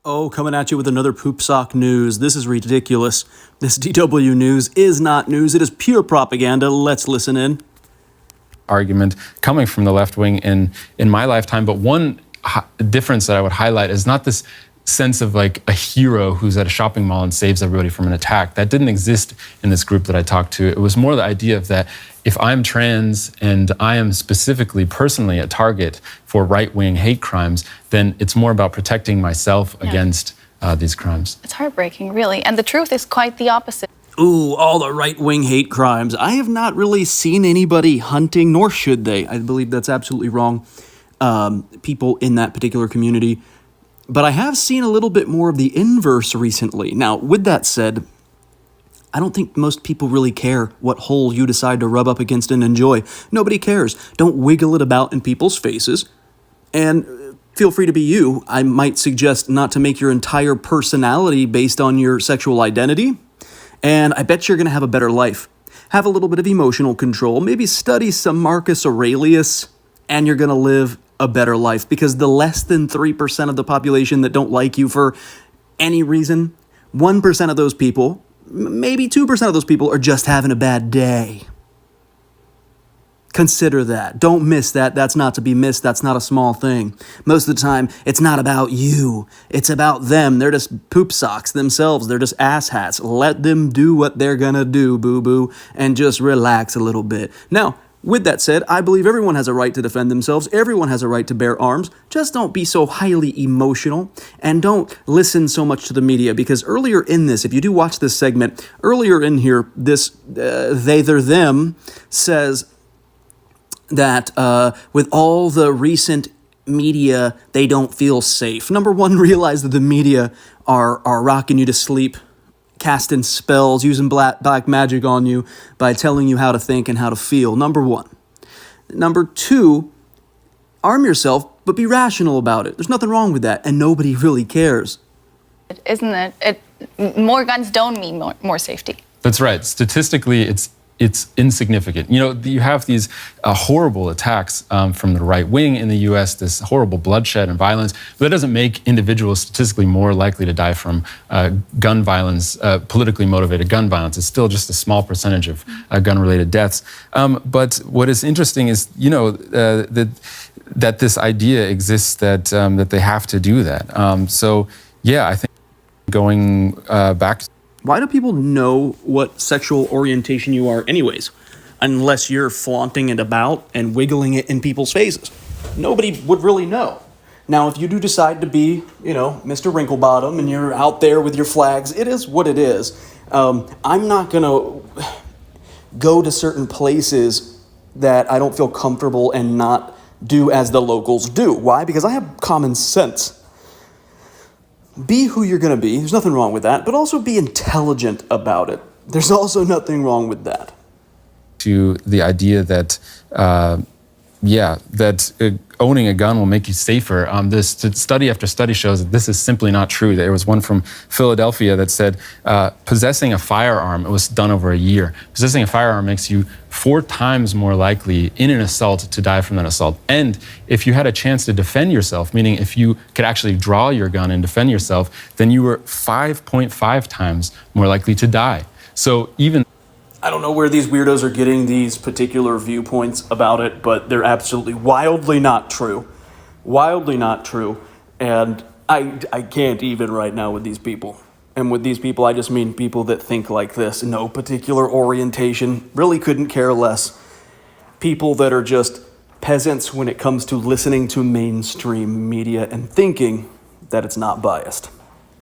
Oh, coming at you with another poop sock news. This is ridiculous. This DW news is not news. It is pure propaganda. Let's listen in. Argument coming from the left wing in my lifetime. But one difference that I would highlight is not this sense of like a hero who's at a shopping mall and saves everybody from an attack. That didn't exist in this group that I talked to. It was more the idea of that if I'm trans and I am specifically personally a target for right-wing hate crimes, then it's more about protecting myself against these crimes. It's heartbreaking, really. And the truth is quite the opposite. Ooh, all the right-wing hate crimes. I have not really seen anybody hunting, nor should they. I believe that's absolutely wrong. People in that particular community. But I have seen a little bit more of the inverse recently. Now, with that said, I don't think most people really care what hole you decide to rub up against and enjoy. Nobody cares. Don't wiggle it about in people's faces. And feel free to be you. I might suggest not to make your entire personality based on your sexual identity. And I bet you're going to have a better life. Have a little bit of emotional control. Maybe study some Marcus Aurelius, and you're going to live a better life. Because the less than 3% of the population that don't like you for any reason, 1% of those people, maybe 2% of those people are just having a bad day. Consider that. Don't miss that. That's not to be missed. That's not a small thing. Most of the time, it's not about you. It's about them. They're just poop socks themselves. They're just asshats. Let them do what they're gonna do, boo-boo, and just relax a little bit. Now, with that said, I believe everyone has a right to defend themselves. Everyone has a right to bear arms. Just don't be so highly emotional and don't listen so much to the media, because earlier in this, if you do watch this segment, earlier in here, this them says that with all the recent media, they don't feel safe. Number one, realize that the media are rocking you to sleep, casting spells, using black magic on you by telling you how to think and how to feel. Number one. Number two, arm yourself, but be rational about it. There's nothing wrong with that, and nobody really cares. Isn't it? More guns don't mean more safety. That's right. Statistically, it's insignificant. You know, you have these horrible attacks from the right wing in the U.S., this horrible bloodshed and violence, but that doesn't make individuals statistically more likely to die from gun violence, politically motivated gun violence. It's still just a small percentage of gun-related deaths. But what is interesting is, you know, that this idea exists that they have to do that. So, yeah, I think going back. Why do people know what sexual orientation you are anyways? Unless you're flaunting it about and wiggling it in people's faces. Nobody would really know. Now, if you do decide to be, you know, Mr. Wrinklebottom and you're out there with your flags, it is what it is. I'm not going to go to certain places that I don't feel comfortable and not do as the locals do. Why? Because I have common sense. Be who you're going to be. There's nothing wrong with that. But also be intelligent about it. There's also nothing wrong with that. To the idea that, owning a gun will make you safer. This study after study shows that this is simply not true. There was one from Philadelphia that said possessing a firearm, it was done over a year, possessing a firearm makes you 4 times more likely in an assault to die from that assault. And if you had a chance to defend yourself, meaning if you could actually draw your gun and defend yourself, then you were 5.5 times more likely to die. So even I don't know where these weirdos are getting these particular viewpoints about it, but they're absolutely wildly not true. Wildly not true. And I can't even right now with these people. And with these people, I just mean people that think like this. No particular orientation, really couldn't care less. People that are just peasants when it comes to listening to mainstream media and thinking that it's not biased.